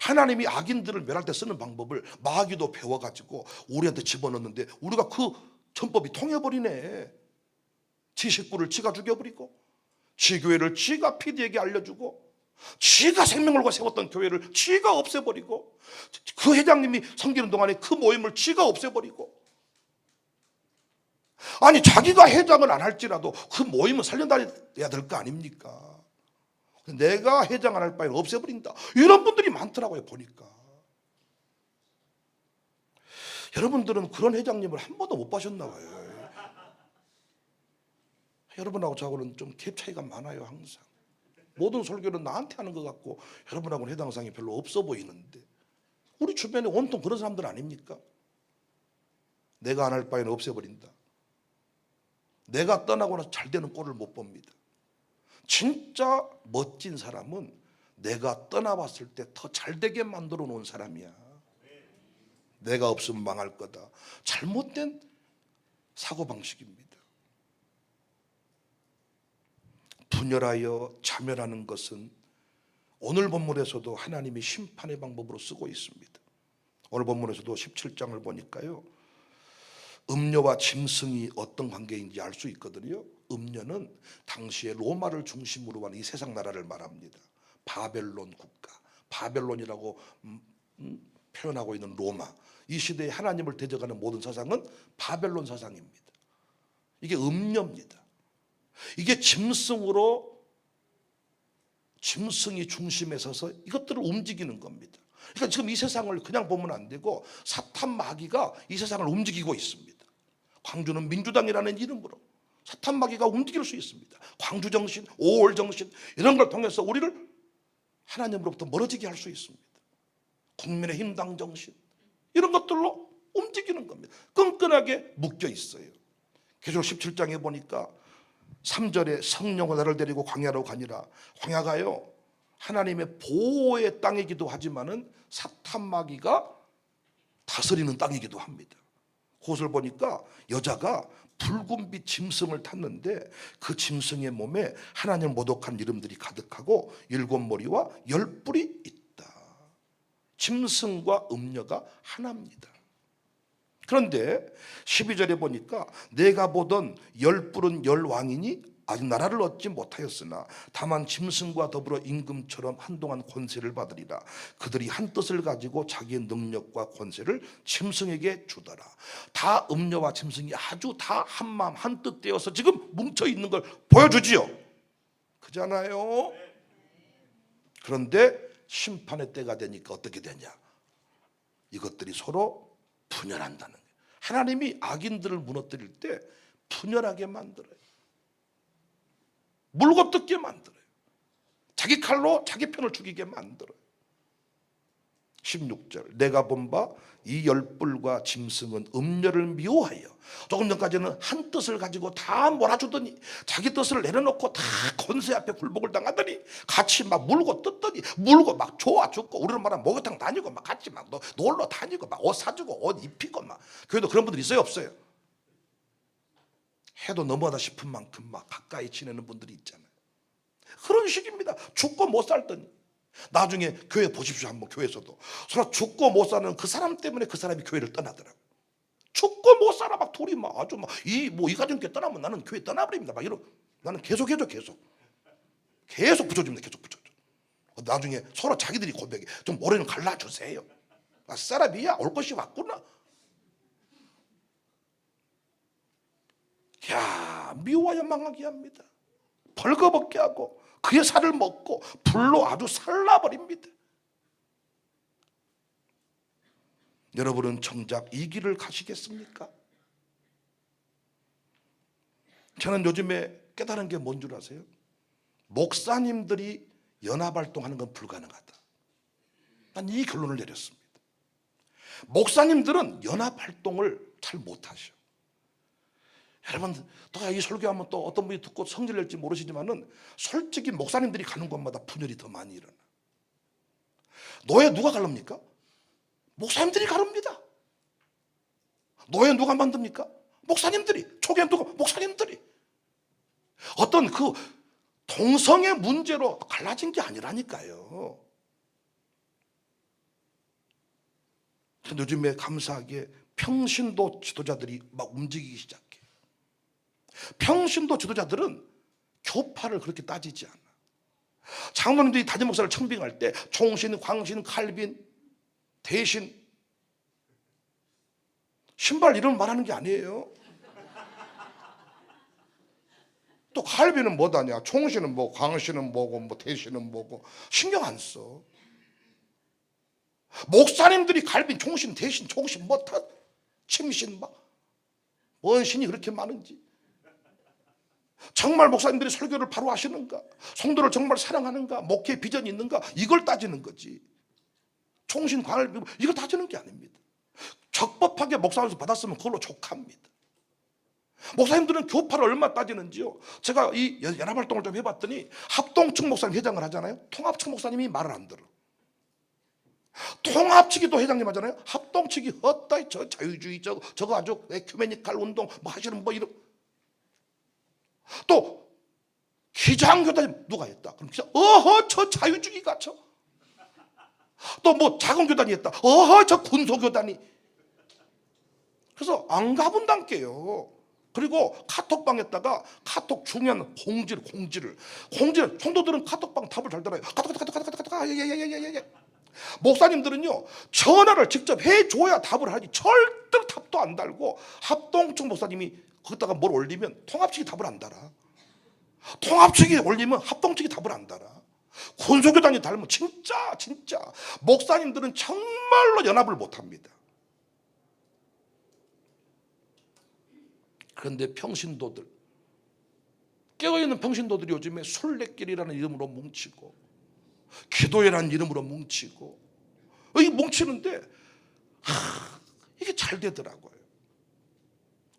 하나님이 악인들을 멸할 때 쓰는 방법을 마귀도 배워가지고 우리한테 집어넣는데 우리가 그 전법이 통해버리네. 지 식구를 지가 죽여버리고, 지 교회를 지가 PD에게 알려주고, 지가 생명을 걸고 세웠던 교회를 지가 없애버리고, 그 회장님이 섬기는 동안에 그 모임을 지가 없애버리고, 아니 자기가 회장을 안 할지라도 그 모임은 살려놔야 될 거 아닙니까? 내가 회장 안 할 바에 없애버린다. 이런 분들이 많더라고요 보니까. 여러분들은 그런 회장님을 한 번도 못 봐셨나 봐요. 여러분하고 저하고는 좀 갭 차이가 많아요. 항상 모든 설교는 나한테 하는 것 같고 여러분하고는 해당사항이 별로 없어 보이는데, 우리 주변에 온통 그런 사람들 아닙니까? 내가 안 할 바에는 없애버린다. 내가 떠나고는 잘 되는 꼴을 못 봅니다. 진짜 멋진 사람은 내가 떠나봤을 때 더 잘되게 만들어 놓은 사람이야. 내가 없으면 망할 거다. 잘못된 사고방식입니다. 분열하여 자멸하는 것은 오늘 본문에서도 하나님이 심판의 방법으로 쓰고 있습니다. 오늘 본문에서도 17장을 보니까요, 음녀와 짐승이 어떤 관계인지 알 수 있거든요. 음녀는 당시에 로마를 중심으로 하는 이 세상 나라를 말합니다. 바벨론 국가, 바벨론이라고 표현하고 있는 로마, 이 시대에 하나님을 대적하는 모든 사상은 바벨론 사상입니다. 이게 음녀입니다. 이게 짐승으로, 짐승이 중심에 서서 이것들을 움직이는 겁니다. 그러니까 지금 이 세상을 그냥 보면 안 되고 사탄 마귀가 이 세상을 움직이고 있습니다. 광주는 민주당이라는 이름으로 사탄 마귀가 움직일 수 있습니다. 광주 정신, 5월 정신, 이런 걸 통해서 우리를 하나님으로부터 멀어지게 할 수 있습니다. 국민의힘당 정신, 이런 것들로 움직이는 겁니다. 끈끈하게 묶여 있어요. 계시록 17장에 보니까 3절에 성령과 나를 데리고 광야로 가니라. 광야가요 하나님의 보호의 땅이기도 하지만은 사탄 마귀가 다스리는 땅이기도 합니다. 그것을 보니까 여자가 붉은빛 짐승을 탔는데 그 짐승의 몸에 하나님을 모독한 이름들이 가득하고 7머리와 10뿔이 있다. 짐승과 음녀가 하나입니다. 그런데 12절에 보니까 내가 보던 10뿔은 10왕이니 아직 나라를 얻지 못하였으나 다만 짐승과 더불어 임금처럼 한동안 권세를 받으리라. 그들이 한 뜻을 가지고 자기의 능력과 권세를 짐승에게 주더라. 다 음녀와 짐승이 아주 다 한마음 한뜻 되어서 지금 뭉쳐있는 걸 보여주지요. 그잖아요. 그런데 심판의 때가 되니까 어떻게 되냐, 이것들이 서로 분열한다는 거예요. 하나님이 악인들을 무너뜨릴 때 분열하게 만들어요. 물고 뜯게 만들어요. 자기 칼로 자기 편을 죽이게 만들어요. 16절 내가 본 바 이 10뿔과 짐승은 음녀를 미워하여 조금 전까지는 한 뜻을 가지고 다 몰아주더니 자기 뜻을 내려놓고 다 권세 앞에 굴복을 당하더니 같이 막 물고 뜯더니 물고 막 좋아 죽고, 우리는 말하면 목욕탕 다니고 막 같이 막 놀러 다니고 막 옷 사주고 옷 입히고 막. 교회도 그런 분들 있어요 없어요? 해도 너무하다 싶은 만큼 막 가까이 지내는 분들이 있잖아요. 그런 식입니다. 죽고 못 살더니 나중에 교회 보십시오. 한번 교회에서도 서로 죽고 못 사는 그 사람 때문에 그 사람이 교회를 떠나더라고요. 죽고 못 살아 막 둘이 막 아주 막 이 가정교회 떠나면 나는 교회 떠나버립니다 막 이런. 나는 계속 해줘. 계속 붙여줍니다. 계속 붙여줘. 나중에 서로 자기들이 고백해. 좀 올해는 갈라주세요. 아, 사람이야 올 것이 왔구나. 야, 미워하여 망하게 합니다. 벌거벗게 하고 그의 살을 먹고 불로 아주 살라버립니다. 여러분은 정작 이 길을 가시겠습니까? 저는 요즘에 깨달은 게 뭔 줄 아세요? 목사님들이 연합활동하는 건 불가능하다. 난 이 결론을 내렸습니다. 목사님들은 연합활동을 잘 못하셔. 여러분 또 이 설교하면 또 어떤 분이 듣고 성질 낼지 모르시지만은 솔직히 목사님들이 가는 곳마다 분열이 더 많이 일어나. 노예 누가 가릅니까? 목사님들이 가릅니다. 노예 누가 만듭니까? 목사님들이. 초기엔 누가? 목사님들이. 어떤 그 동성애 문제로 갈라진 게 아니라니까요. 요즘에 감사하게 평신도 지도자들이 막 움직이기 시작해. 평신도 지도자들은 교파를 그렇게 따지지 않아. 장로님들이 담임 목사를 청빙할 때 총신, 광신, 칼빈, 대신, 신발 이름 말하는 게 아니에요. 또 칼빈은 뭐다냐, 총신은 뭐, 광신은 뭐고, 뭐 대신은 뭐고 신경 안 써. 목사님들이 칼빈, 총신, 대신, 총신 뭐 다 침신 막 뭔 신이 그렇게 많은지. 정말 목사님들이 설교를 바로 하시는가? 성도를 정말 사랑하는가? 목회 비전이 있는가? 이걸 따지는 거지. 총신, 광을 이거 따지는 게 아닙니다. 적법하게 목사님에서 받았으면 그걸로 족합니다. 목사님들은 교파를 얼마 따지는지요. 제가 이 연합활동을 좀 해봤더니 합동측 목사님 회장을 하잖아요. 통합측 목사님이 말을 안 들어. 통합측이 또 회장님 하잖아요. 합동측이 헛다 저 자유주의 저거 아주 에큐메니칼 운동 뭐 하시는 뭐 이런. 또 기장교단이 누가 했다? 그럼 기장, 어허 저 자유주의가 저. 또 뭐 자금교단이 했다. 어허 저 군소교단이. 그래서 안 가본단께요. 그리고 카톡방에다가 카톡 중요한 공지를 성도들은 카톡방 답을 잘 달아요. 카톡 예예예예예. 목사님들은요 전화를 직접 해줘야 답을 하지 절대 답도 안 달고 합동측 목사님이 거기다가 뭘 올리면 통합측이 답을 안 달아. 통합측이 올리면 합동측이 답을 안 달아. 군소교단이 달면 진짜 목사님들은 정말로 연합을 못합니다. 그런데 평신도들, 깨어있는 평신도들이 요즘에 순례길이라는 이름으로 뭉치고 기도회라는 이름으로 뭉치고 이 뭉치는데 이게 잘 되더라고요.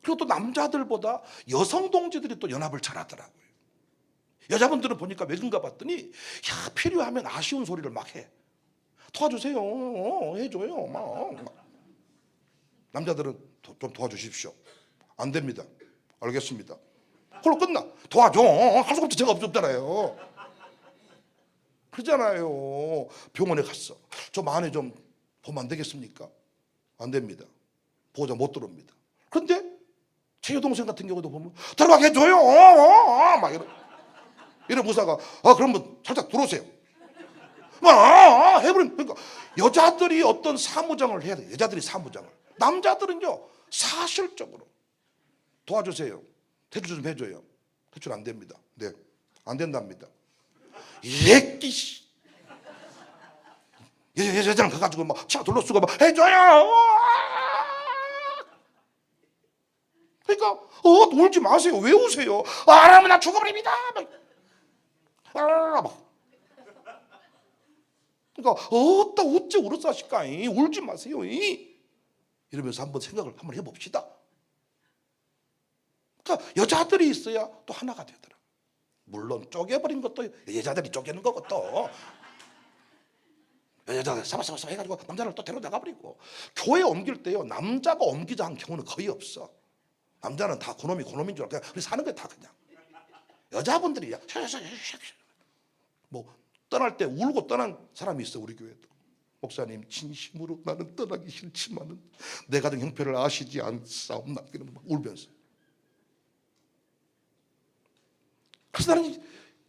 그리고 또 남자들보다 여성 동지들이 또 연합을 잘하더라고요. 여자분들은 보니까 왜 그런가 봤더니 야, 필요하면 아쉬운 소리를 막 해. 도와주세요. 해줘요. 막. 남자들은 좀 도와주십시오. 안 됩니다. 알겠습니다. 그걸로 끝나. 도와줘. 할 수가 없죠. 제가 없었잖아요. 그러잖아요. 병원에 갔어. 좀 안에 좀 보면 안 되겠습니까? 안 됩니다. 보호자 못 들어옵니다. 그런데 제 여동생 같은 경우도 보면 들어가게 해줘요. 막 이런 의사가 그러면 살짝 들어오세요. 막 해버리면, 그러니까 여자들이 어떤 사무장을 해야 돼요. 여자들이 사무장을. 남자들은요 사실적으로 도와주세요. 대출 좀 해줘요. 대출 안 됩니다. 네, 안 된답니다. 예끼씨. 여자랑 가가지고 막 차 둘러쓰고 막 해줘요. 그러니까 울지 마세요. 왜 우세요? 안 하면 나 죽어버립니다. 막. 그러니까 어찌 울었사실까? 울지 마세요. 이러면서 한번 생각을 한번 해봅시다. 그러니까 여자들이 있어야 또 하나가 되더라. 물론 쪼개버린 것도 여자들이 쪼개는 거고 또 여자들 사바사바 해가지고 남자를 또 데려다가 버리고. 교회 옮길 때요 남자가 옮기자 한 경우는 거의 없어. 남자는 다 그놈인 줄 알고 그냥 우리 사는 게 다 그냥. 여자분들이 뭐 떠날 때 울고 떠난 사람이 있어. 우리 교회도. 목사님 진심으로 나는 떠나기 싫지만은 내 가정 형편을 아시지 않사옵나 이러면 막 울면서. 그래서 나는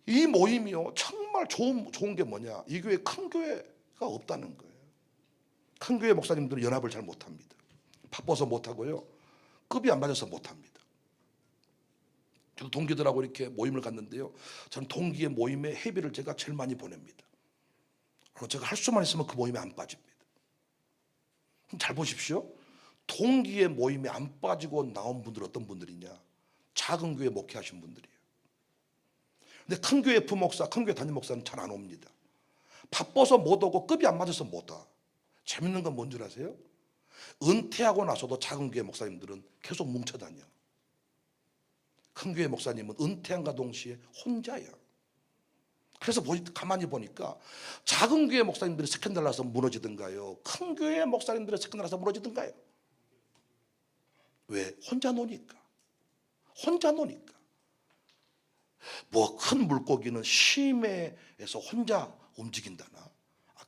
이 모임이요 정말 좋은 게 뭐냐, 이 교회 큰 교회가 없다는 거예요. 큰 교회 목사님들은 연합을 잘 못합니다. 바빠서 못하고요, 급이 안 맞아서 못합니다. 저도 동기들하고 이렇게 모임을 갔는데요, 저는 동기의 모임에 회비를 제가 제일 많이 보냅니다. 제가 할 수만 있으면 그 모임에 안 빠집니다. 그럼 잘 보십시오. 동기의 모임에 안 빠지고 나온 분들은 어떤 분들이냐, 작은 교회 목회하신 분들이에요. 근데 큰 교회 부목사, 큰 교회 담임 목사는 잘 안 옵니다. 바빠서 못 오고 급이 안 맞아서 못 와. 재밌는 건 뭔 줄 아세요? 은퇴하고 나서도 작은 교회 목사님들은 계속 뭉쳐 다녀. 큰 교회 목사님은 은퇴한과 동시에 혼자야. 그래서 가만히 보니까 작은 교회 목사님들이 스캔들 나서 무너지든가요, 큰 교회 목사님들이 스캔들 나서 무너지든가요. 왜? 혼자 노니까. 혼자 노니까. 뭐 큰 물고기는 심해에서 혼자 움직인다나,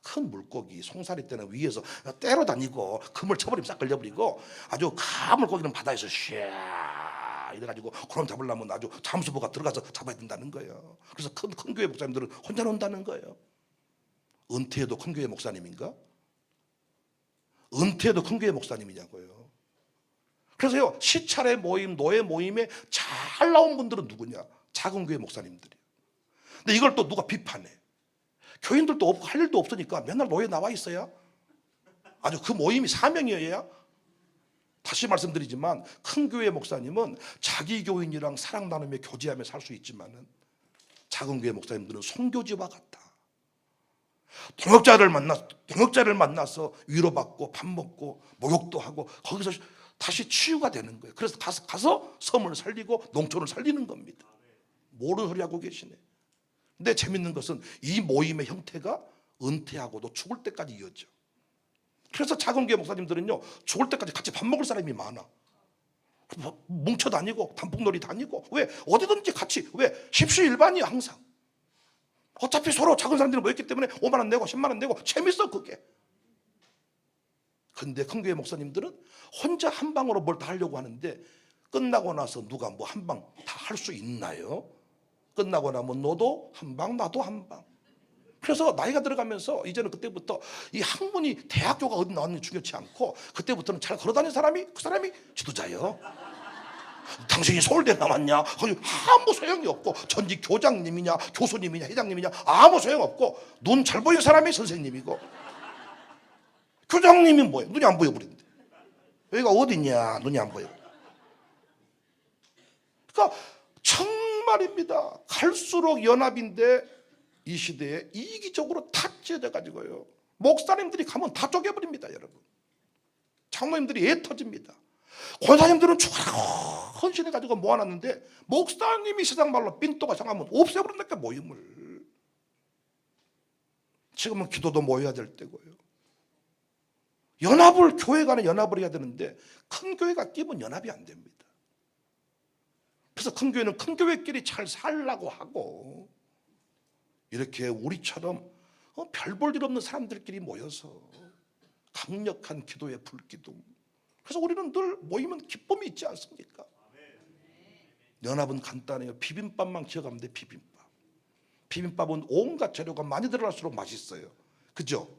큰 물고기 송사리 때는 위에서 때려 다니고 그물 쳐버리면 싹 걸려버리고, 아주 큰 물고기는 바다에서 샤 이래가지고 그럼 잡으려면 아주 잠수부가 들어가서 잡아야 된다는 거예요. 그래서 큰 교회 목사님들은 혼자 논다는 거예요. 은퇴해도 큰 교회 목사님인가? 은퇴해도 큰 교회 목사님이냐고요. 그래서요, 시찰의 모임, 노예 모임에 잘 나온 분들은 누구냐? 작은 교회 목사님들이에요. 근데 이걸 또 누가 비판해. 교인들도 없고 할 일도 없으니까 맨날 노예 나와 있어야 아주 그 모임이 사명이어야. 다시 말씀드리지만 큰 교회 목사님은 자기 교인이랑 사랑 나누며 교제하며 살 수 있지만은 작은 교회 목사님들은 송교지와 같다. 동역자를 만나서 위로받고 밥 먹고 목욕도 하고 거기서 다시 치유가 되는 거예요. 그래서 가서 섬을 살리고 농촌을 살리는 겁니다. 모르는 소리 하고 계시네. 근데 재밌는 것은 이 모임의 형태가 은퇴하고도 죽을 때까지 이어져. 그래서 작은 교회 목사님들은요, 죽을 때까지 같이 밥 먹을 사람이 많아. 뭉쳐 다니고 단풍놀이 다니고. 왜? 어디든지 같이. 왜? 십시일반이야 항상. 어차피 서로 작은 사람들이 모였기 때문에 5만 원 내고 10만 원 내고 재밌어 그게. 근데 큰 교회 목사님들은 혼자 한 방으로 뭘 다 하려고 하는데, 끝나고 나서 누가 뭐 한 방 다 할 수 있나요? 끝나고 나면 너도 한 방 나도 한 방. 그래서 나이가 들어가면서 이제는 그때부터 이 학문이 대학교가 어디 나왔는지 중요치 않고, 그때부터는 잘 걸어다니는 사람이 그 사람이 지도자예요. 당신이 서울대 나왔냐? 거기 아무 소용이 없고, 전직 교장님이냐 교수님이냐 회장님이냐 아무 소용없고, 눈 잘 보이는 사람이 선생님이고, 교장님이 뭐예요? 눈이 안 보여 버린대. 여기가 어디냐? 눈이 안 보여. 그러니까 정말입니다. 갈수록 연합인데 이 시대에 이기적으로 탁재져 가지고요, 목사님들이 가면 다 쪼개버립니다. 여러분, 장로님들이 애 터집니다. 권사님들은 죽으라고 헌신해가지고 모아놨는데 목사님이 세상 말로 삔또가 상하면 없애버린다니까 모임을. 지금은 기도도 모여야 될 때고요. 연합을, 교회 간에 연합을 해야 되는데 큰 교회가 끼면 연합이 안 됩니다. 그래서 큰 교회는 큰 교회끼리 잘 살라고 하고, 이렇게 우리처럼 별 볼 일 없는 사람들끼리 모여서 강력한 기도의 불기둥. 그래서 우리는 늘 모이면 기쁨이 있지 않습니까? 연합은 간단해요. 비빔밥만 기억하면 돼. 비빔밥. 비빔밥은 온갖 재료가 많이 들어갈수록 맛있어요. 그죠?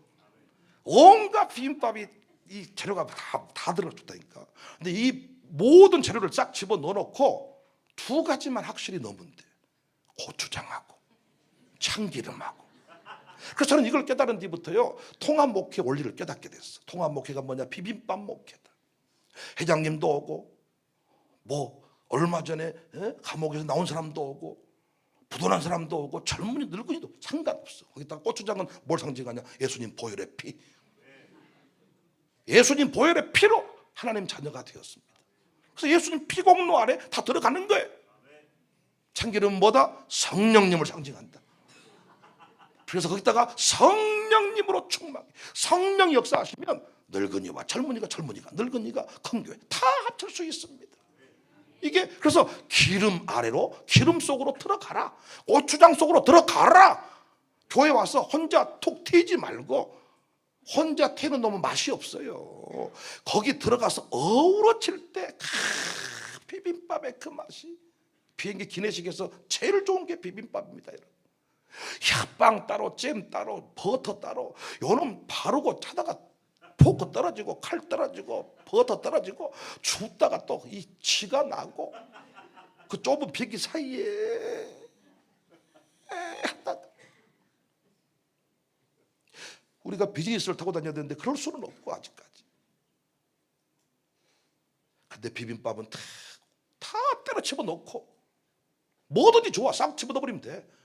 온갖 비빔밥이 이 재료가 다 들어갔다니까. 근데 이 모든 재료를 싹 집어 넣어놓고 두 가지만 확실히 넣으면 돼. 고추장하고 참기름하고. 그래서 저는 이걸 깨달은 뒤부터요, 통합 목회 원리를 깨닫게 됐어. 통합 목회가 뭐냐? 비빔밥 목회다. 회장님도 오고, 뭐 얼마 전에 감옥에서 나온 사람도 오고, 부도난 사람도 오고, 젊은이 늙은이도 상관없어. 거기다가 고추장은 뭘 상징하냐? 예수님 보혈의 피. 예수님 보혈의 피로 하나님 자녀가 되었습니다. 그래서 예수님 피공로 안에 다 들어가는 거예요. 참기름은 뭐다? 성령님을 상징한다. 그래서 거기다가 성령님으로 충만해. 성령이 역사하시면 늙은이와 젊은이가, 늙은이가, 큰 교회 다 합칠 수 있습니다. 이게 그래서 기름 아래로, 기름 속으로 들어가라. 고추장 속으로 들어가라. 교회 와서 혼자 툭 튀지 말고, 혼자 튀는 놈은 맛이 없어요. 거기 들어가서 어우러질 때 비빔밥의 그 맛이, 비행기 기내식에서 제일 좋은 게 비빔밥입니다. 여러분. 야빵 따로, 잼 따로, 버터 따로, 요놈 바르고 차다가 포크 떨어지고 칼 떨어지고 버터 떨어지고 춥다가 또 이 치가 나고 그 좁은 비행기 사이에 우리가 비즈니스를 타고 다녀야 되는데 그럴 수는 없고 아직까지. 근데 비빔밥은 다 때려 집어넣고 뭐든지 좋아, 싹 집어넣어버리면 돼.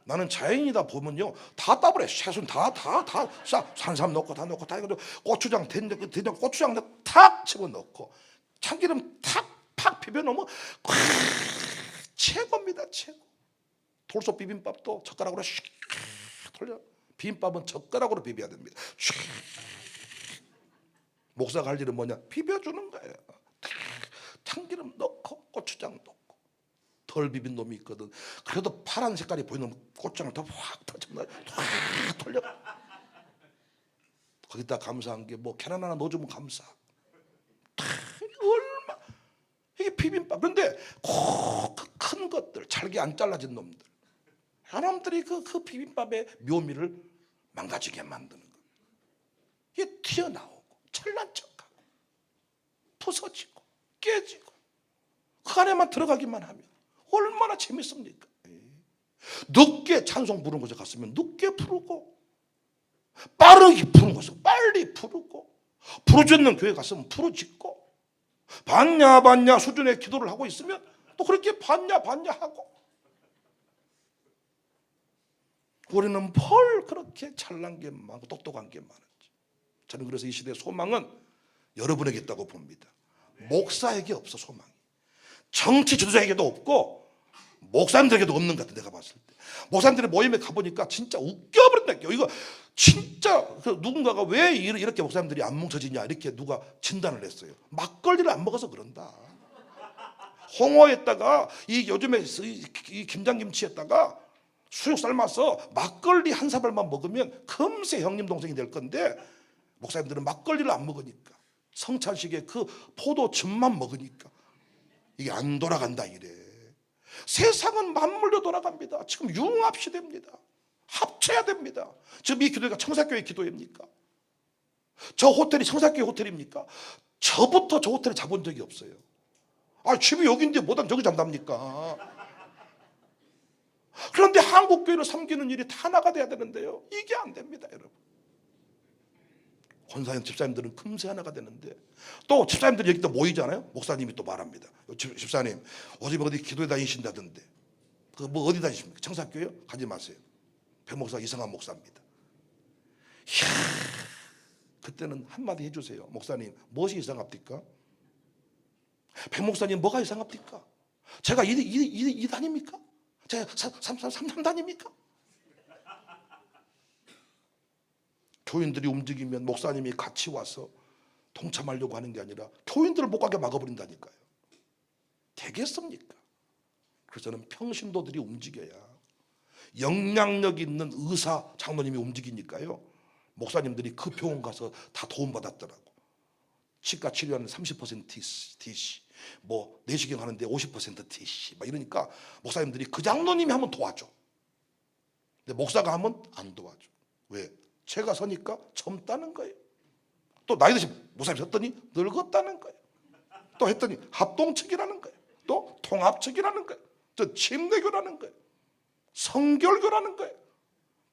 나는 자연이다 보면요 다 따버려. 새순 다 싹 산삼 넣고 다 넣고 다 해가지고 고추장, 된장, 고추장 탁 집어넣고 참기름 탁 비벼놓으면 최고입니다. 최고. 돌솥 비빔밥도 젓가락으로 슉 돌려. 비빔밥은 젓가락으로 비벼야 됩니다. 슉. 목사가 할 일은 뭐냐? 비벼주는 거예요. 참기름 넣고 고추장 넣고. 덜 비빈 놈이 있거든. 그래도 파란 색깔이 보이는 고추장을 더 확 터집니다. 확 돌려. 거기다 감사한 게 뭐 계란 하나 넣어주면 감사. 얼마 이게 비빔밥. 그런데 큰 것들, 잘게 안 잘라진 놈들, 사람들이 그 비빔밥의 묘미를 망가지게 만드는 거. 이게 튀어나오고 잘난 척하고 부서지고 깨지고 그 안에만 들어가기만 하면 얼마나 재밌습니까? 늦게 찬송 부르는 곳에 갔으면 늦게 부르고, 빠르게 부르는 곳에 빨리 부르고, 부르짖는 교회 갔으면 부르짖고, 봤냐 수준의 기도를 하고 있으면 또 그렇게 봤냐 하고. 우리는 뭘 그렇게 잘난 게 많고 똑똑한 게 많은지. 저는 그래서 이 시대의 소망은 여러분에게 있다고 봅니다. 목사에게 없어, 소망이. 정치 지도자에게도 없고 목사님들에게도 없는 것 같아. 내가 봤을 때 목사님들의 모임에 가보니까 진짜 웃겨버린다. 이거 진짜 누군가가 왜 이렇게 목사님들이 안 뭉쳐지냐 이렇게 누가 진단을 했어요. 막걸리를 안 먹어서 그런다. 홍어에다가 이 요즘에 이 김장김치에다가 수육 삶아서 막걸리 한 사발만 먹으면 금세 형님 동생이 될 건데, 목사님들은 막걸리를 안 먹으니까, 성찬식에 그 포도즙만 먹으니까 이게 안 돌아간다 이래. 세상은 맞물려 돌아갑니다. 지금 융합 시대입니다. 합쳐야 됩니다. 지금 이 기도회가 청사교회 기도회입니까? 저 호텔이 청사교회 호텔입니까? 저부터 저 호텔에 자본 적이 없어요. 아, 집이 여기인데 뭐다 저기 잔답니까? 그런데 한국교회를 섬기는 일이 하나가 돼야 되는데요, 이게 안 됩니다. 여러분, 권사님 집사님들은 금세 하나가 되는데, 또 집사님들이 여기 또 모이잖아요. 목사님이 또 말합니다. 집사님 어디 기도회 다니신다던데 그 뭐 어디 다니십니까? 청사교회요? 가지 마세요. 배 목사 이상한 목사입니다. 이야, 그때는 한마디 해주세요. 목사님 무엇이 이상합니까? 백 목사님 뭐가 이상합니까? 제가 이단입니까? 제가 삼단입니까? 교인들이 움직이면 목사님이 같이 와서 동참하려고 하는 게 아니라 교인들을 못 가게 막아버린다니까요. 되겠습니까? 그래서 저는 평신도들이 움직여야, 영향력 있는 의사 장로님이 움직이니까요, 목사님들이 그 병원 가서 다 도움받았더라고. 치과 치료하는 30% DC, 뭐 내시경 하는데 50% DC 막 이러니까 목사님들이 그 장로님이 하면 도와줘. 근데 목사가 하면 안 도와줘. 왜? 제가 서니까 젊다는 거예요. 또 나이 드신 목사님 섰더니 늙었다는 거예요. 또 했더니 합동측이라는 거예요. 또 통합측이라는 거예요. 또 침례교라는 거예요. 성결교라는 거예요.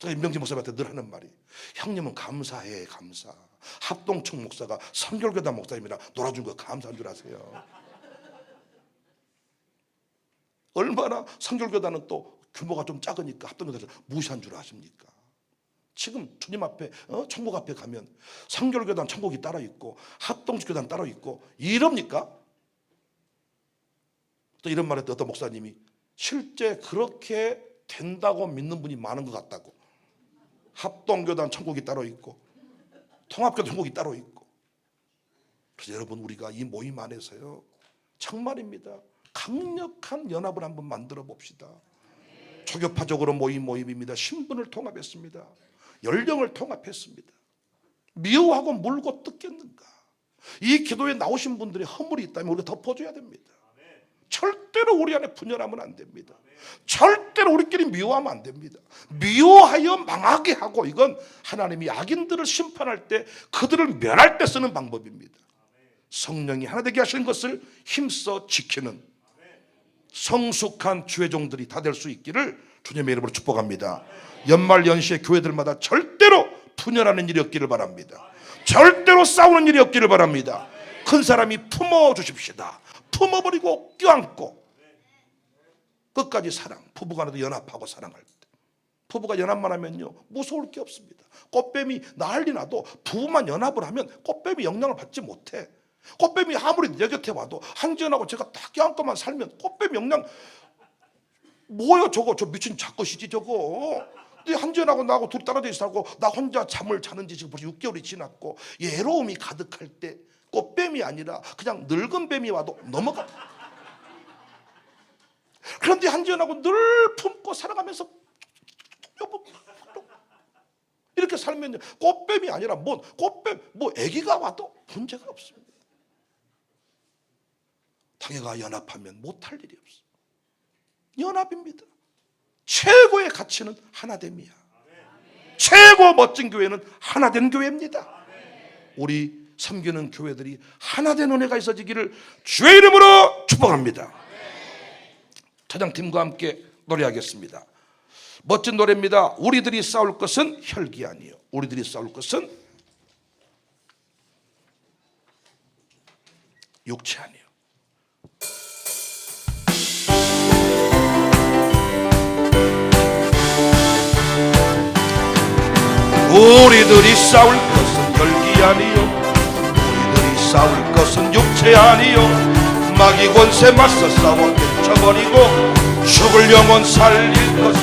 제가 임병진 목사님한테 늘 하는 말이, 형님은 감사해, 감사. 합동측 목사가 성결교단 목사님이랑 놀아준 거 감사한 줄 아세요? 얼마나 성결교단은 또 규모가 좀 작으니까 합동교단에서 무시한 줄 아십니까? 지금 주님 앞에, 천국 앞에 가면 성결교단 천국이 따로 있고 합동교단 따로 있고 이럽니까? 또 이런 말을 어떤 목사님이 실제 그렇게 된다고 믿는 분이 많은 것 같다고. 합동교단 천국이 따로 있고 통합교단 천국이 따로 있고. 그래서 여러분, 우리가 이 모임 안에서요, 정말입니다, 강력한 연합을 한번 만들어 봅시다. 초교파적으로 모임입니다. 신분을 통합했습니다. 연령을 통합했습니다. 미워하고 물고 뜯겠는가? 이 기도에 나오신 분들이 허물이 있다면 우리가 덮어줘야 됩니다. 절대로 우리 안에 분열하면 안 됩니다. 절대로 우리끼리 미워하면 안 됩니다. 미워하여 망하게 하고, 이건 하나님이 악인들을 심판할 때, 그들을 멸할 때 쓰는 방법입니다. 성령이 하나 되게 하시는 것을 힘써 지키는 성숙한 주의 종들이 다 될 수 있기를 주님의 이름으로 축복합니다. 연말 연시에 교회들마다 절대로 분열하는 일이 없기를 바랍니다. 절대로 싸우는 일이 없기를 바랍니다. 큰 사람이 품어주십시다. 품어버리고 껴안고 끝까지 사랑. 부부간에도 연합하고 사랑할 때, 부부가 연합만 하면요, 무서울 게 없습니다. 꽃뱀이 난리 나도 부부만 연합을 하면 꽃뱀이 영향을 받지 못해. 꽃뱀이 아무리 내 곁에 와도 한지연하고 제가 딱 껴안고만 살면 꽃뱀 영향, 뭐요 저거, 저 미친 작것이지 저거. 한지연하고 나하고 둘이 떨어져 있고 나 혼자 잠을 자는지 지금 벌써 6개월이 지났고, 외로움이 가득할 때 꽃뱀이 아니라 그냥 늙은 뱀이 와도 넘어가. 그런데 한지연하고 늘 품고 사랑하면서 이렇게 살면 꽃뱀이 아니라 뭐 꽃뱀, 뭐 애기가 와도 문제가 없습니다. 당회가 연합하면 못할 일이 없어. 연합입니다. 최고의 가치는 하나됨이야. 최고 멋진 교회는 하나된 교회입니다. 우리 섬기는 교회들이 하나된 은혜가 있어지기를 주의 이름으로 축복합니다. 찬양팀과 함께 노래하겠습니다. 멋진 노래입니다. 우리들이 싸울 것은 혈기 아니요, 우리들이 싸울 것은 육체 아니요. 우리들이 싸울 것은 혈기 아니요, 우리들이 싸울 것은 육체 아니요. 마귀 권세 맞서 싸워 깨쳐버리고 죽을 영혼 살릴 것이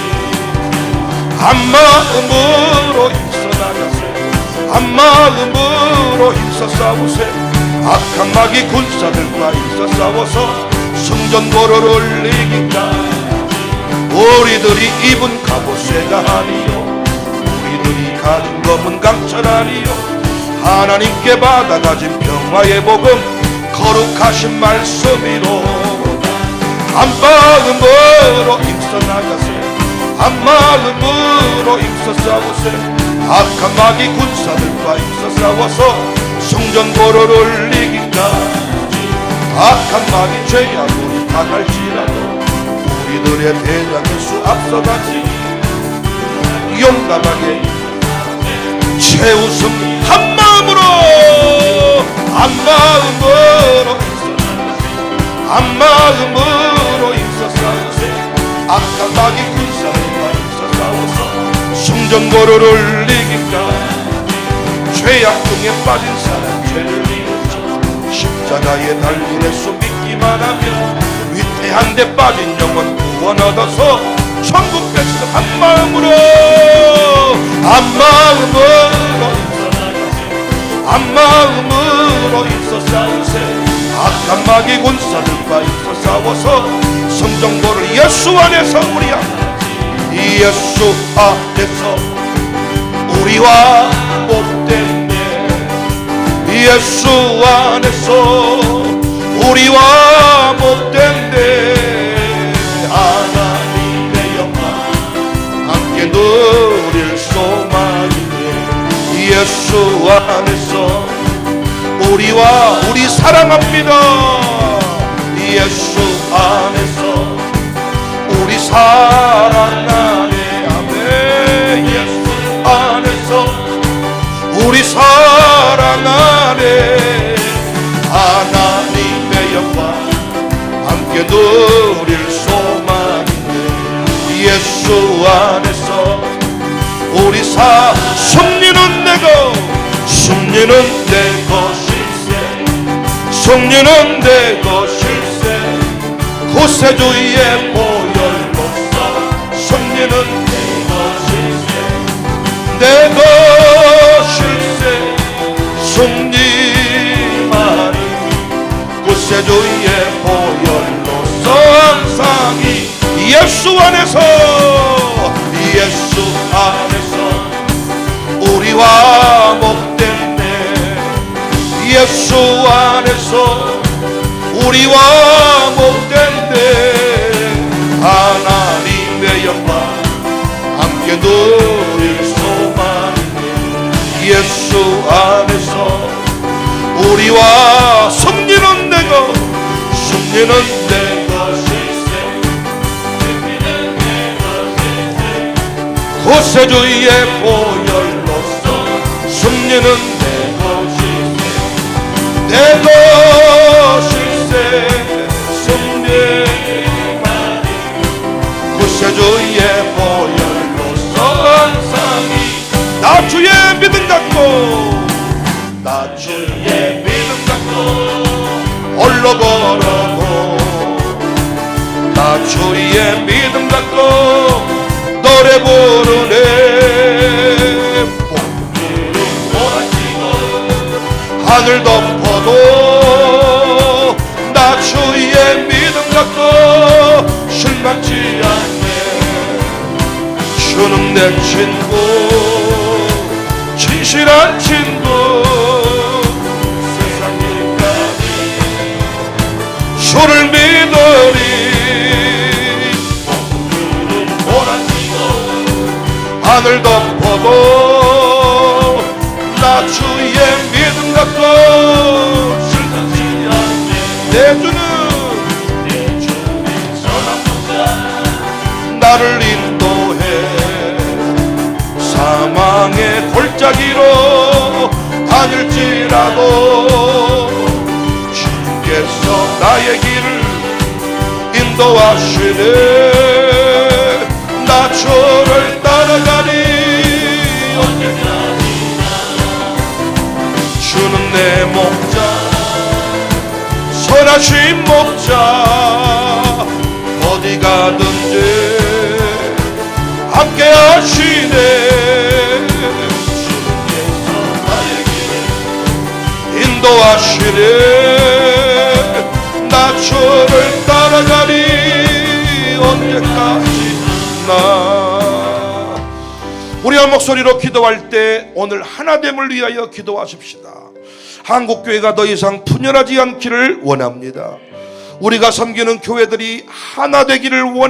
한 마음으로 힘써 나가세. 한 마음으로 힘써 싸우세. 악한 마귀 군사들과 힘써 싸워서 승전보를 올리기까지. 우리들이 입은 갑옷쇠가 아니요, 우리들이 가진 검은 강철 아니요, 하나님께 받아가진 평화의 복음 거룩하신 말씀이로. 한 마음으로 힘써 나가세. 한 마음으로 힘써 싸우세. 악한 마귀 군사들과 힘써 싸워서 승전보를 올리기까지. 악한 마귀 죄악으로 당할지라도 우리들의 대장 예수 앞서가지. 용감하게 최우승 한 마음으로, 한 마음으로 한 마음으로 힘써 싸우세. 악한 마귀 군사들과 힘써 싸워서 승전보를 올리기까지. 죄악 중에 빠진 사람 죄를 이루자 십자가에 달린 예수 믿기 기만 하면 위태한 데 빠진 영혼 구원 얻어서 천국 백성 한 마음으로 있어 싸우세. 악한 마귀 군사들과 있어 싸워서 성정보를 예수 안에서 우리야 예수 안에서 우리와 못됐네. 예수 안에서 우리와 못된데 하나님의 영광 함께 누릴 소망이네. 예수 안에서 우리 사랑합니다. 예수 안에서 우리 사랑하네. 아멘. 예수 안에서 우리 사랑하네. 하나님의 영광 함께 누릴 소망이네. 예수 안에서 우리 승리는 내 것일세. 승리는 내 것일세. 구세주의 보혈로서 승리는 내 것일세. 승리만은 구세주의 보혈로서 항상이 예수 안에서 우리와 못됐네. 예수 안에서 우리와 못된데 하나님의 영광 함께 누릴 소망이네. 예수 안에서 우리와 승리는 내 것일세. 구세주의 보혈로서 승리는 내 것일세. 승리만이 구세주의 보혈로서 항상이 나 주의 믿음 갖고 홀로 걸어고 나 주의 믿음 갖고 노래 부르네. 하늘 덮어도 나 주의 믿음 갖고 실망치 않네. 주는 내 친구 진실한 친구. 세상 일까지 주를 믿으리. 하늘 덮어도 나 주의 믿음 갖고 실망치 않네. 내 주는 선한 목자 나를 인도해. 사망의 골짜기로 다닐지라도 주께서 나의 길을 인도하시네. 나 주를 따라가니 주는 내 목자 선하신 목자 어디 가든지 함께 하시네. 주께서 나의 길을 인도하시네. 나 주를 따라가니 언제까지나. 우리 한 목소리로 기도할 때 오늘 하나됨을 위하여 기도하십시다. 한국교회가 더 이상 분열하지 않기를 원합니다. 우리가 섬기는 교회들이 하나 되기를 원합니다.